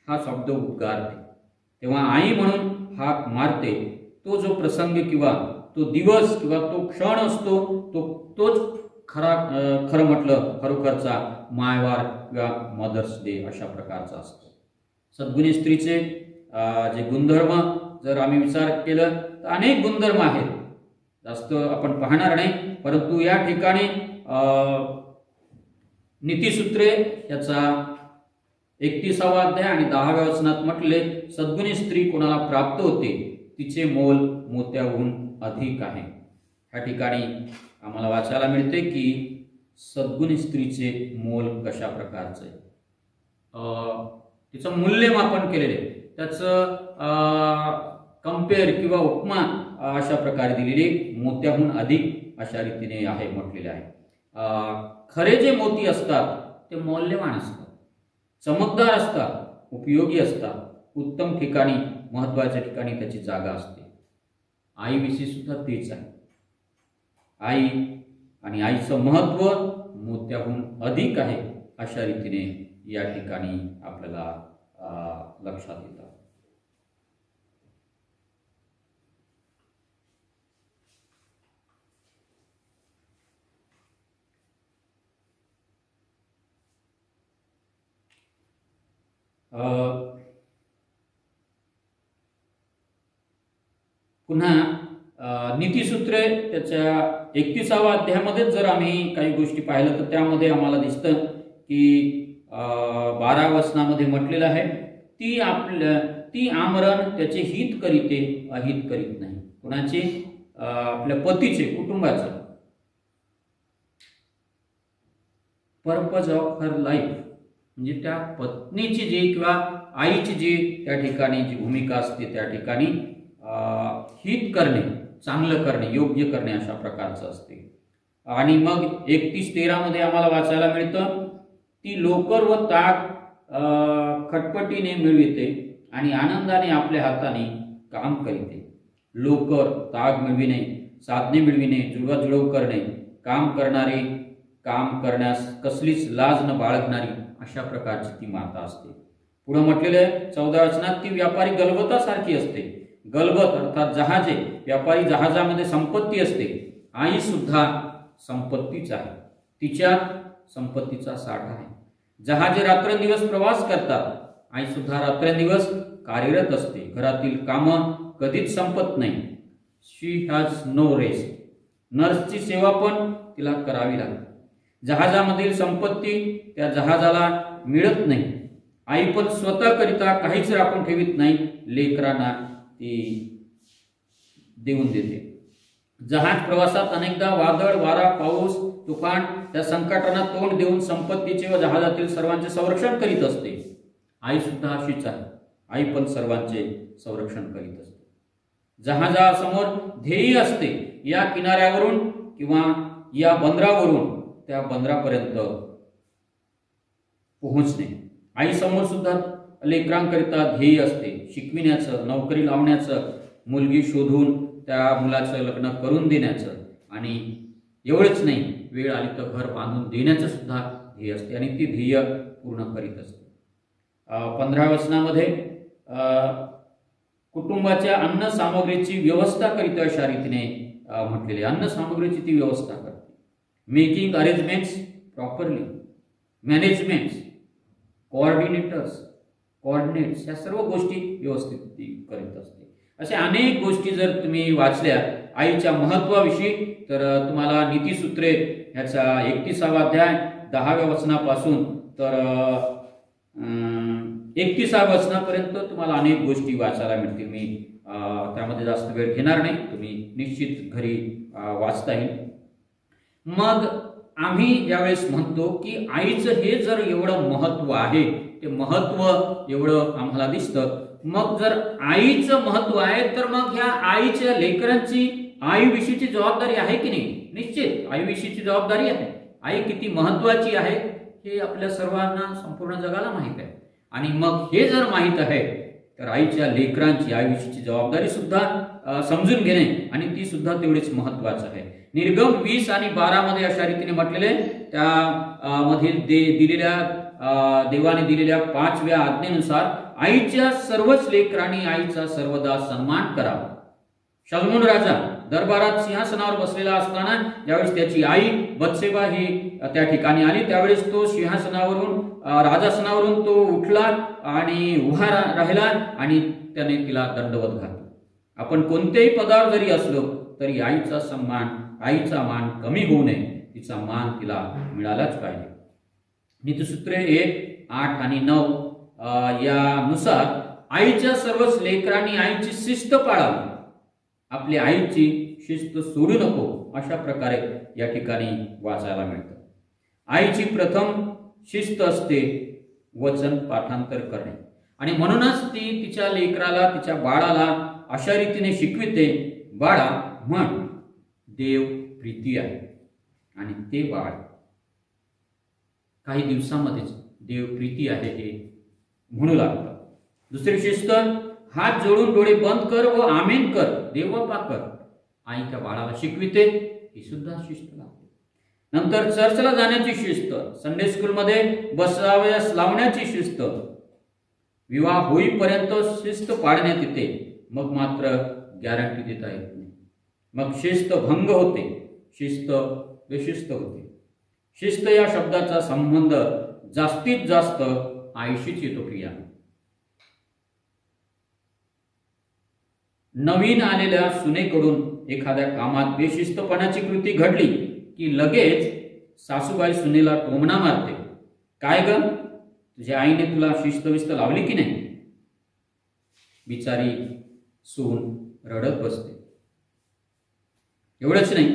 हा शब्द उद्गारते, तेव्हा आई म्हणून हाक मारते. तो जो प्रसंग किंवा तो दिवस किंवा तो क्षण असतो तोच खरं म्हटलं खरोखरचा मायवार किंवा मदर्स डे अशा प्रकारचा असतो. सद्गुणी स्त्रीचे जे गुणधर्म जर आम्ही विचार केलं तर अनेक गुणधर्म आहेत, जास्त आपण पाहणार नाही, परंतु या ठिकाणी नीतिसूत्रे याचा 31वा अध्याय आणि 10व्या वचनात म्हटले, सद्गुणी स्त्री कोणाला प्राप्त होते तिचे मोल मोत्याहून अधिक आहे. ह्या ठिकाणी आम्हाला वाचायला मिळते की सद्गुणी स्त्रीचे मोल कशा प्रकारचे, तिचं मूल्यमापन केलेले, त्याचं कंपेअर किंवा उपमा अशा प्रकारे दिलेली, मोत्याहून अधिक अशा रीतीने आहे म्हटलेले आहे. खरे जे मोती असतात ते मौल्यवान असतात, चमकदार असतात, उपयोगी असतात, उत्तम ठिकाणी महत्वाच्या ठिकाणी त्याची जागा असते. आईविषयी सुद्धा तेच आहे. आई आणि आईचं महत्व मोत्याहून अधिक आहे अशा रीतीने या ठिकाणी आपल्याला लक्षात येतं. पुन्हा नीतिसूत्रे त्याच्या 31वा अध्यायामध्ये जर आम्ही काही गोष्टी पाहिलं तर त्यामध्ये आम्हाला दिसतं की 12 वचनामध्ये म्हटलेलं आहे, ती आमरण त्याचे हित करीते, अहित करीत नाही. कुणाचे? आपल्या पतीचे, कुटुंबाचं. पर्पज ऑफ हर लाईफ म्हणजे त्या पत्नीची जी किंवा आईची जी त्या ठिकाणी जी भूमिका असते त्या ठिकाणी हित करणे, चांगलं करणे, योग्य करणे अशा प्रकारचं असते. आणि मग 31:13 मध्ये आम्हाला वाचायला मिळतं, ती लोकर व ताग खटपटीने मिळविते आणि आनंदाने आपल्या हाताने काम करीते. लोकर, ताग मिळविणे, साधने मिळविणे, जुळवाजुळव करणे, काम करणारे, काम करण्यास कसलीच लाज न बाळगणारी अशा प्रकारची ती माता असते. पुढे म्हटलेलं आहे 14 वचनात, ती व्यापारी गलबतासारखी असते. गलबत अर्थात जहाजे, व्यापारी जहाजामध्ये संपत्ती असते. आई सुद्धा संपत्तीच आहे, तिच्या संपत्तीचा साठा आहे. जहाजे रात्रंदिवस प्रवास करतात, आई सुद्धा रात्रंदिवस कार्यरत असते. घरातील कामं कधीच संपत नाही. शी हॅज नो रेस्ट. नर्सची सेवा पण तिला करावी लागते. जहाजामधील संपत्ती त्या जहाजाला मिळत नाही. आई पण स्वतः करिता काहीच राखून ठेवीत नाही, लेकरांना ती देऊन देते. जहाज प्रवासात अनेकदा वादळ, वारा, पाऊस, तुफान त्या संकटांना तोंड देऊन संपत्तीचे व जहाजातील सर्वांचे संरक्षण करीत असते. आई सुद्धा अशीच आहे, आई पण सर्वांचे संरक्षण करीत असते. जहाजासमोर ध्येय असते, या किनाऱ्यावरून किंवा या बंदरावरून त्या बंदरापर्यंत पोहोचणे. आई समोर सुद्धा लेकरांकरिता ध्येय असते, शिकविण्याचं, नोकरी लावण्याचं, मुलगी शोधून त्या मुलाचं लग्न करून देण्याचं, आणि एवढंच नाही, वेळ आली तर घर बांधून देण्याचं सुद्धा ध्येय असते आणि ती ध्येय पूर्ण करीत असते. 15 वचनामध्ये कुटुंबाच्या अन्न सामग्रीची व्यवस्था करीत अशा रीतीने म्हटलेले, अन्न सामग्रीची ती व्यवस्था करते. Making arrangements properly, managements, coordinates या सर्व गोष्टी व्यवस्थित ती करीत असते. अशा अनेक गोष्टी जर तुम्ही वाचल्या आईच्या महत्वाविषयी तर तुम्हाला नीतिसूत्रे ह्याचा 31वा अध्याय 10व्या वचनापासून तर 31व्या वचनापर्यंत तुम्हाला अनेक गोष्टी वाचायला मिळतील. मी त्यामध्ये जास्त वेळ घेणार नाही, तुम्ही निश्चित घरी वाचता येईल. मग आम्ही ज्यावेळेस म्हणतो की आईचं हे जर एवढं महत्व आहे, ते महत्व एवढं आम्हाला दिसतं, मग जर आईचं महत्व आहे तर मग ह्या आईच्या लेकरांची आईविषयीची जबाबदारी आहे की नाही? निश्चित आईविषयीची जबाबदारी आहे. आई किती महत्वाची आहे हे आपल्या सर्वांना, संपूर्ण जगाला माहीत आहे. आणि मग हे जर माहीत आहे तर आईच्या लेकरांची आईविषयीची जबाबदारी सुद्धा समजून घेणे आणि ती सुद्धा तेवढीच महत्वाचं आहे. निर्गम 20 आणि 12 मध्ये अशा रीतीने म्हटलेले त्या मधील दिलेल्या देवाने दिलेल्या 5व्या आज्ञेनुसार आईच्या सर्वच लेकरांनी आईचा सर्वदा सन्मान करावा. शलोमोन राजा दरबारात सिंहासनावर बसलेला असताना ज्यावेळेस त्याची आई बत्सेबा ही त्या ठिकाणी आली, त्यावेळेस तो सिंहासनावरून राजासनावरून तो उठला आणि उभा राहिला आणि त्याने तिला दंडवत घातला. आपण कोणत्याही पदावर जरी असलो तरी आईचा सन्मान, आईचा मान कमी होऊ नये, तिचा मान तिला मिळालाच पाहिजे. नीतिसूत्रे 1, 8 आणि 9 यानुसार आईच्या सर्वच लेकरांनी आईची शिस्त पाळावी. आपल्या आईची शिस्त सोडू नको, अशा प्रकारे या ठिकाणी वाचायला मिळतं. आईची प्रथम शिस्त असते वचन पाठांतर करणे आणि म्हणूनच ती तिच्या लेकराला, तिच्या बाळाला अशा रीतीने शिकविते, बाळा म्हण देव प्रीती आहे, आणि ते बाळ काही दिवसामध्येच देव प्रीती आहे हे म्हणू लागतं. दुसरी शिस्त, हात जोडून डोळे बंद कर व आमेन कर, देवबापा कर. आई त्या बाळाला शिकविते, ही सुद्धा शिस्त लागते. नंतर चर्चला जाण्याची शिस्त, संडे स्कूलमध्ये बसावयास लावण्याची शिस्त, विवाह होईपर्यंत शिस्त पाळण्यात येते, मग मात्र गॅरंटी देता येत नाही. मग शिस्त भंग होते, शिस्त बेशिस्त होते. शिस्त या शब्दाचा संबंध जास्तीत जास्त आईशीच येतो प्रिया. नवीन आलेल्या सुनेकडून एखाद्या कामात बेशिस्तपणाची कृती घडली की लगेच सासूबाई सुनेला टोमणा मारते, काय ग तुझ्या आईने तुला शिस्तविस्त लावली की नाही. बिचारी सून रडत बसते. एवढंच नाही,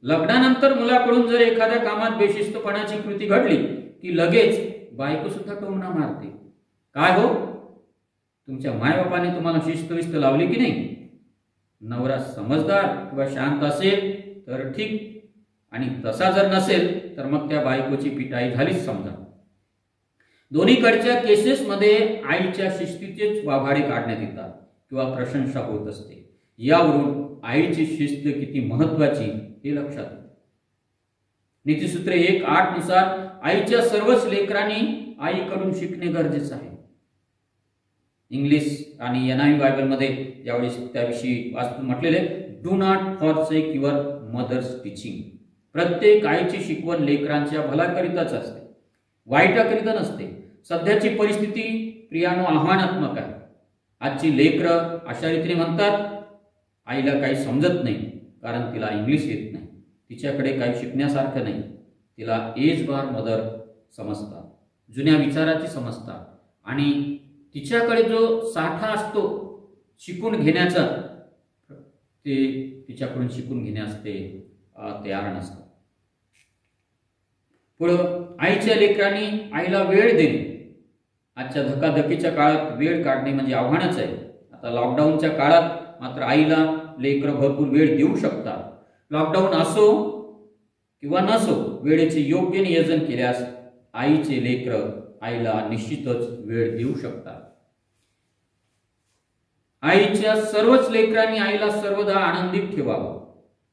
लग्नानंतर मुलाकडून जर एखाद्या कामात बेशिस्तपणाची कृती घडली की लगेच बायको सुद्धा टोमणा मारते, काय हो तुमच्या मायबापाने तुम्हाला शिस्तविस्त लावली की नाही. नवरा समजदार किंवा शांत असेल तर ठीक, आणि तसा जर नसेल तर मग त्या बायकोची पिटाई झालीच समजा. दोन्हीकडच्या केसेसमध्ये आईच्या शिस्तीचेच वाभाडे काढण्यात येतात किंवा प्रशंसा होत असते. यावरून आईची शिस्त किती महत्वाची हे लक्षात येते. नीतिसूत्रे 1:8 नुसार आईच्या सर्वच लेकरांनी आईकडून शिकणे गरजेचं आहे. इंग्लिश आणि NIV बायबलमध्ये ज्यावेळी त्याविषयी म्हटलेले, do not forsake your mother's teaching. प्रत्येक आईची शिकवण लेकरांच्या भल्याकरिताच असते, वाईटाकरिता नसते. सध्याची परिस्थिती प्रियानो आव्हानात्मक आहे. आजची लेकरं अशा रीतीने म्हणतात, आईला काही समजत नाही कारण तिला इंग्लिश येत नाही, तिच्याकडे काही शिकण्यासारखं नाही, तिला एज बार मदर समजतात, जुन्या विचाराची समजतात, आणि तिच्याकडे जो साठा असतो शिकून घेण्याचा ते तिच्याकडून शिकून घेण्यास ते तयार नसतात. पुढं आईच्या लेकरांनी आईला वेळ देणे. आजच्या धकाधकीच्या काळात वेळ काढणे म्हणजे आव्हानच आहे. आता लॉकडाऊनच्या काळात मात्र आईला लेकरं भरपूर वेळ देऊ शकतात. लॉकडाऊन असो किंवा नसो, वेळेचे योग्य नियोजन केल्यास आईचे लेकरं आईला निश्चितच वेळ देऊ शकतात. आईच्या सर्वच लेकरांनी आईला सर्वदा आनंदित ठेवावं.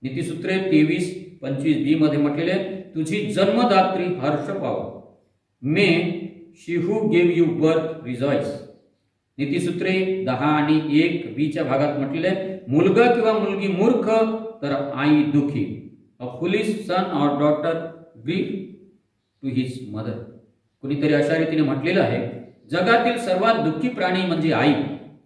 नीतिसूत्रे 23:25b मध्ये म्हटलेले, तुझी जन्मदात्री हर्ष पाव, मे शी हू गेव यू बर्थ रिजॉइस. नीतिसूत्रे 10 आणि 1b च्या भागात म्हटलेले, मुलगा किंवा मुलगी मूर्ख तर आई दुखी. A foolish son or daughter grieve to his mother. कुणीतरी अशा रीतीने म्हटलेलं आहे, जगातील सर्वात दुःखी प्राणी म्हणजे आई,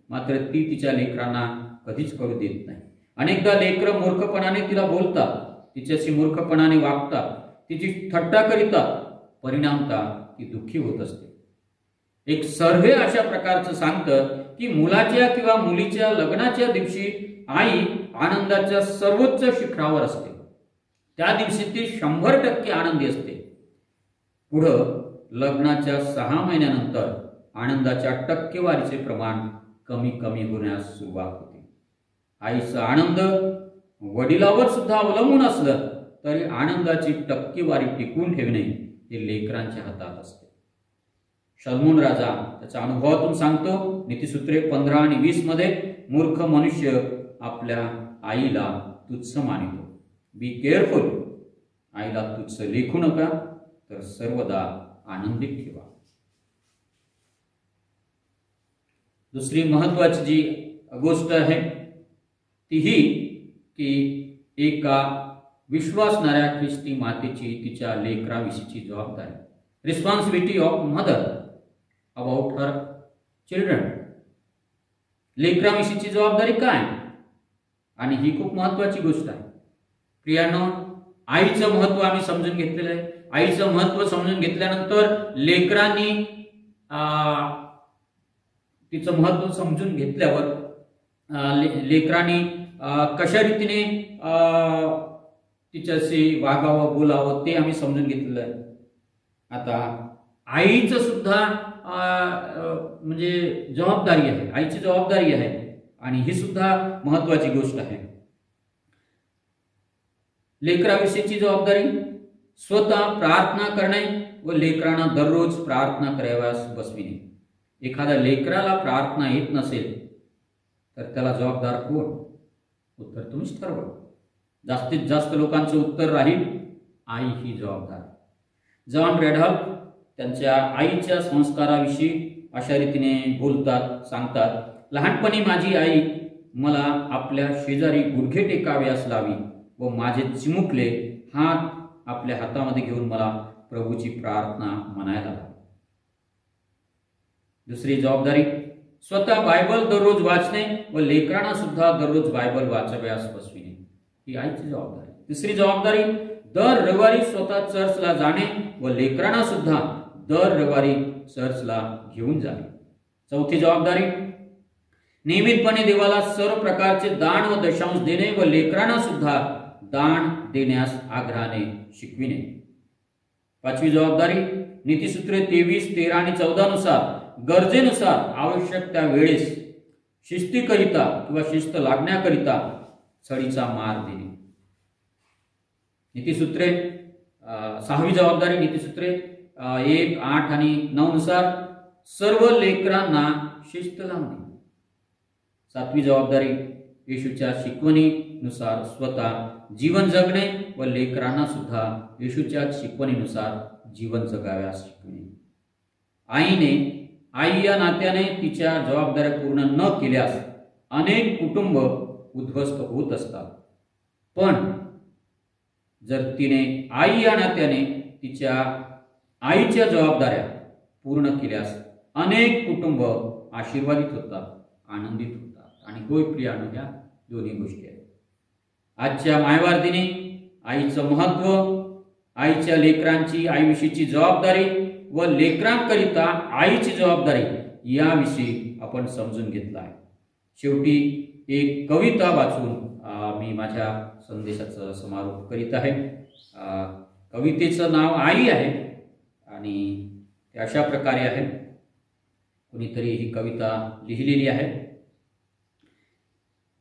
मात्र ती तिच्या लेकरांना कधीच कळू देत नाही. अनेकदा लेकरं मूर्खपणाने तिला बोलतात, तिच्याशी मूर्खपणाने वागतात, तिची थट्टा करीतात, परिणामतः ती दुःखी होत असते. एक सर्व्हे अशा प्रकारचं सांगतं की मुलाच्या किंवा मुलीच्या लग्नाच्या दिवशी आई आनंदाच्या सर्वोच्च शिखरावर असते. त्या दिवशी ती 100% आनंदी असते. पुढं लग्नाच्या 6 महिन्यानंतर आनंदाच्या टक्केवारीचे प्रमाण कमी कमी होण्यास सुरुवात होते. आईचा आनंद वडिलावर सुद्धा अवलंबून असलं तरी आनंदाची टक्केवारी टिकवून ठेवणे हे लेकरांच्या हातात असते. शल्मोन राजा त्याच्या अनुभवातून सांगतो, नीतिसूत्रे 15 आणि 20 मध्ये, मूर्ख मनुष्य आपल्या आईला तुच्छ मानितो. बी केअरफुल, आईला तुच्छ लेखू नका, तर सर्वदा आनंदित ठेवा. दुसरी महत्वाची जी गोष्ट आहे ती ही की एका विश्वासणाऱ्या ख्रिस्ती मातेची तिच्या लेकराविषयीची जबाबदारी, responsibility of mother about her children. लेकराविषयीची जबाबदारी काय, आणि ही खूप महत्वाची गोष्ट आहे. प्रियानो, आईचं महत्व आम्ही समजून घेतलेलं आहे. आईचं महत्व समजून घेतल्यानंतर लेकरांनी तिचं महत्व समजून घेतल्यावर लेकरांनी कशा रीतीने तिच्याशी वागावं, बोलावं ते आम्ही समजून घेतलेलं आहे. आता आईचं सुद्धा म्हणजे जबाबदारी आहे, आईची जबाबदारी आहे, आणि ही सुद्धा महत्वाची गोष्ट आहे. लेकराविषयीची जबाबदारी, स्वतः प्रार्थना करणे व लेकरांना दररोज प्रार्थना करावयास बसविणे. एखाद्या लेकराला प्रार्थना येत नसेल तर त्याला जबाबदार कोण? उत्तर तुम्हीच ठरवा. जास्तीत जास्त लोकांचं उत्तर राहील आई ही जबाबदार. जॉन रेडॉल्फ त्यांच्या आईच्या संस्काराविषयी अशा रीतीने बोलतात, सांगतात, लहानपणी माझी आई मला आपल्या शेजारी गुडघे टेकाव्यास लावी व माझे चिमुकले हात आपल्या हातामध्ये घेऊन मला प्रभूची प्रार्थना म्हणायला लावी. दुसरी जबाबदारी, स्वतः बायबल दररोज वाचणे व लेकरांना सुद्धा दररोज बायबल वाचाव्यास बसविणे. ही आईची जबाबदारी. तिसरी जबाबदारी, दर रविवारी स्वतः चर्चला जाणे व लेकरांना सुद्धा दर रविवारी चर्चला घेऊन जाणे. चौथी जबाबदारी, नियमितपणे देवाला सर्व प्रकारचे दान व दशांश देणे व लेकरांना सुद्धा दान देण्यास आग्रहाने शिकविणे. पाचवी जबाबदारी, नीतिसूत्रे 23, 13 आणि 14 नुसार गरजेनुसार आवश्यक त्या वेळेस शिस्तीकरिता किंवा शिस्त लागण्याकरिता छडीचा मार देणे. नीतिसूत्रे 6वी जबाबदारी, नीतिसूत्रे 1, 8 आणि 9 नुसार सर्व लेकरांना शिस्त लावणे. 7वी जबाबदारी, येशूच्या शिकवणीनुसार स्वतः जीवन जगणे व लेकरांना सुद्धा येशूच्या शिकवणीनुसार जीवन जगाव्यास शिकवणे. आई या नात्याने तिच्या जबाबदाऱ्या पूर्ण न केल्यास अनेक कुटुंब उद्ध्वस्त होत असतात. पण जर तिने आई या नात्याने तिच्या आईच्या जबाबदाऱ्या पूर्ण केल्यास अनेक कुटुंब आशीर्वादित होतात, आनंदित होतात. आणि होय प्रियानो, ह्या दोन्ही गोष्टी आहेत. आजच्या मायवार दिनी आईचं महत्व, आईच्या लेकरांची आईविषयीची जबाबदारी व लेकरांकरिता आईची जबाबदारी याविषयी आपण समजून घेतला आहे. शेवटी एक कविता वाचून मी माझ्या संदेशाचा समारोप करीत आहे. कवितेचं नाव आई आहे आणि ते अशा प्रकारे आहे. कोणीतरी ही कविता लिहिलेली आहे.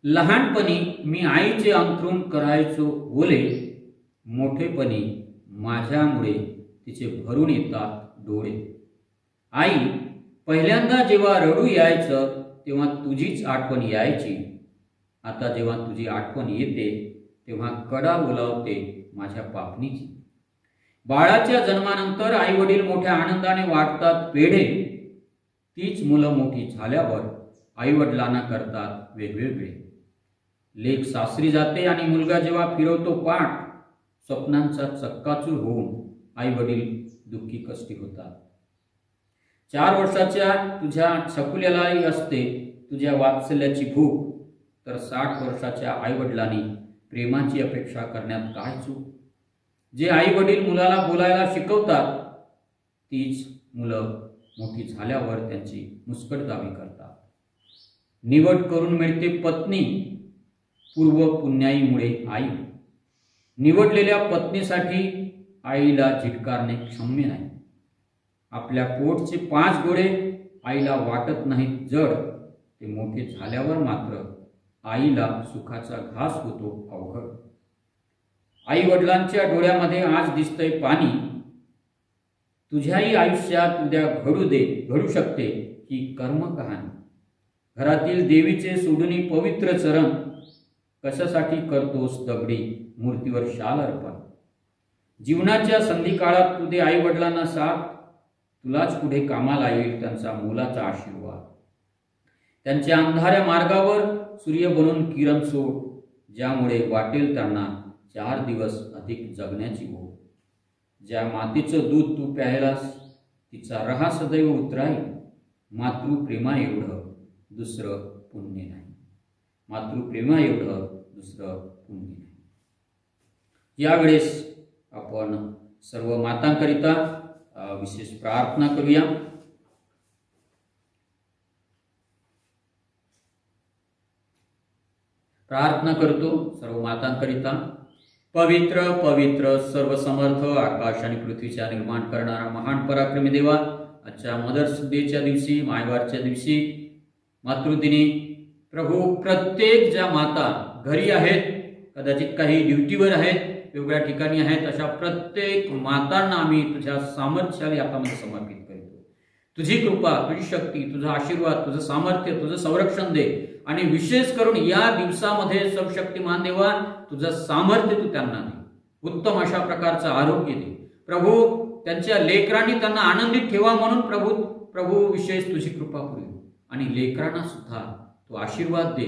लहानपणी मी आईचे अंथरूण करायचो ओले, मोठेपणी माझ्यामुळे तिचे भरून येतात डोळे. आई, पहिल्यांदा जेव्हा रडू यायचं तेव्हा तुझीच आठवण यायची. आता जेव्हा तुझी आठवण येते तेव्हा कडा ओलावते माझ्या पापणीची. बाळाच्या जन्मानंतर आई वडील मोठ्या आनंदाने वाटतात पेढे. तीच मुलं मोठी झाल्यावर आई वडिलांना करतात वेगवेगळे. लेक सासरी जाते आणि मुलगा जेव्हा फिरवतो पाठ, स्वप्नांचा चक्काचूर होऊन आई वडील दुःखी कष्टी होतात. 4 वर्षाच्या तुझ्या छकुल्यालाही असते तुझ्या वात्सल्याची भूक, तर 60 वर्षाच्या आई वडिलांनी प्रेमाची अपेक्षा करण्यात काय चूक. जे आई वडील मुलाला बोलायला शिकवतात तीच मुलं मोठी झाल्यावर त्यांची मुस्कटदाबी करतात. निवड करून मिळते पत्नी, पूर्व पुण्याईमुळे आई. निवडलेल्या पत्नीसाठी आईला झिटकारणे क्षम्य नाही. आपल्या पोटचे 5 गोळे आईला वाटत नाहीत जड, ते मोठे झाल्यावर मात्र आईला सुखाचा घास होतो अवघड. आई वडिलांच्या डोळ्यामध्ये आज दिसतंय पाणी, तुझ्याही आयुष्यात उद्या घडू शकते ही कर्मकहाणी. घरातील देवीचे सोडून पवित्र चरण कशासाठी करतोस दगडी मूर्तीवर शाल अर्पण. जीवनाच्या संधी काळात तुझे आई वडिलांना साथ, तुलाच पुढे कामाला येईल त्यांचा मोलाचा आशीर्वाद. त्यांच्या अंधाऱ्या मार्गावर सूर्य बनून किरण सोड, ज्यामुळे वाटेल त्यांना 4 दिवस अधिक जगण्याची ओढ. ज्या मातीचं दूध तू प्यायलास तिचा रहा सदैव उतराई. मातृप्रेमा एवढं दुसरं पुण्य नाही. मातृप्रेमा एवढं दुसरं पुण्य नाही. यावेळेस आपण सर्व मातांकरिता विशेष प्रार्थना करूया. प्रार्थना करतो सर्व मातांकरिता. पवित्र पवित्र सर्व समर्थ आकाश आणि पृथ्वीचा निर्माण करणारा महान पराक्रमी देवा, आजच्या मदर्स डेच्या दिवशी, मायवारच्या दिवशी, मातृदिनी प्रभू, प्रत्येक ज्या माता घरी आहेत, कदाचित काही ड्युटीवर आहेत, वेगवेगळ्या ठिकाणी आहेत, अशा प्रत्येक मातांना आम्ही तुझ्या सामर्थ्याने हातामध्ये समर्पित करतो. तुझी कृपा, तुझी शक्ती, तुझा आशीर्वाद, तुझं सामर्थ्य, तुझं संरक्षण दे. आणि विशेष करून या दिवसामध्ये सर्वशक्तिमान देवा, तुझं सामर्थ्य तू त्यांना दे. उत्तम अशा प्रकारचं आरोग्य दे प्रभू. त्यांच्या लेकरांनी त्यांना आनंदित ठेवा म्हणून प्रभू विशेष तुझी कृपा पुरव. आणि लेकरांना सुद्धा तू आशीर्वाद दे,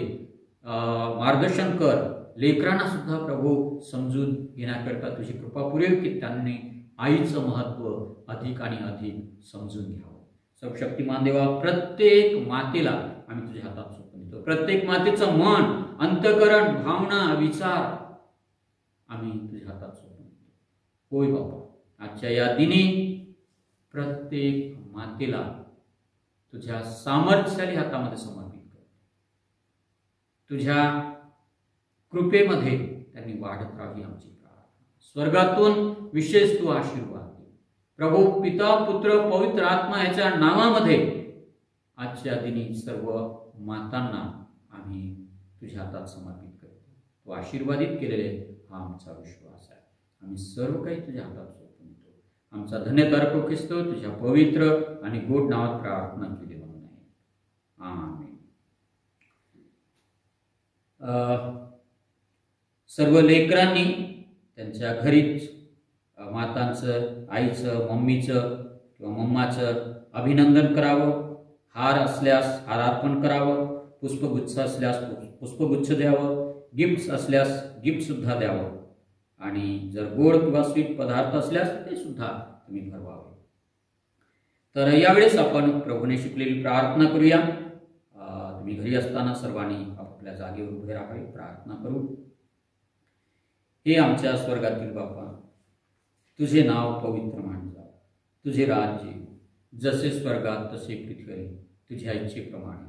मार्गदर्शन कर. लेकरांना सुद्धा प्रभू समजून घेण्याकरता तुझी कृपा पुरेल की त्यांनी आईचं महत्त्व अधिक आणि अधिक समजून घ्यावं. सर्वशक्तिमान देवा, प्रत्येक मातेला आम्ही तुझ्या हातात सोपून देतो. प्रत्येक मातेचं मन, अंतःकरण, भावना, विचार आम्ही तुझ्या हातात सोपून देतो. होय बाबा, आजच्या या दिनी प्रत्येक मातेला तुझ्या सामर्थ्याने हातामध्ये समर्पित कर. तुझ्या कृपेमध्ये त्यांनी वाढत राहावी आमची प्रार्थना. स्वर्गातून विशेष तू आशीर्वाद दे प्रभू. पिता, पुत्र, पवित्र आत्मा याच्या नावामध्ये आजच्या दिनी सर्व मातांना आम्ही तुझ्या हातात समर्पित करतो. तू आशीर्वादित केलेले हा आमचा विश्वास आहे. आम्ही सर्व काही तुझ्या हातात सोपून देतो. आमचा धन्यतार ख्रिस्त तुझ्या पवित्र आणि गोड नावात प्रार्थना केली म्हणून आहे. आमेन. सर्व लेकरांनी त्यांच्या घरीच मातांचं, आईचं, मम्मीचं किंवा मम्माचं अभिनंदन करावं. हार असल्यास हार अर्पण करावं. पुष्पगुच्छ असल्यास पुष्पगुच्छ द्यावं. गिफ्ट्स असल्यास गिफ्ट सुद्धा द्यावं. आणि जर गोड किंवा स्वीट पदार्थ असल्यास ते सुद्धा तुम्ही भरवावे. तर यावेळेस आपण प्रभूने शिकलेली प्रार्थना करूया. तुम्ही घरी असताना सर्वांनी आपापल्या जागेवर उभे राहावे. प्रार्थना करू. हे आमच्या स्वर्गातील बापा, तुझे नाव पवित्र मानजा. तुझे राज्य जसे स्वर्गात तसे पृथ्वीवर तुझ्या इच्छेप्रमाणे.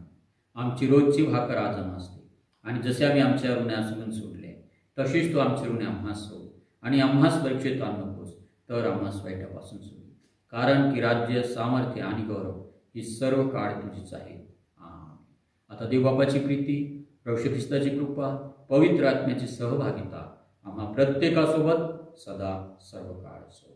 आमची रोजची भाकर आज आम्हास दे. आणि जसे आम्ही आमच्या ऋणास ऋण सोडले तशीच तू आमचे ऋण आम्हास सोड. आणि आम्हास परीक्षेत आणू नकोस, तर आम्हास वाईटापासून सोड. कारण की राज्य, सामर्थ्य आणि गौरव ही सर्व काळ तुझीच आहे. आता देवबापाची प्रीती, प्रभू ख्रिस्ताची कृपा, पवित्र आत्म्याची सहभागिता आम्हा प्रत्येकासोबत सदा सर्व काळ असो.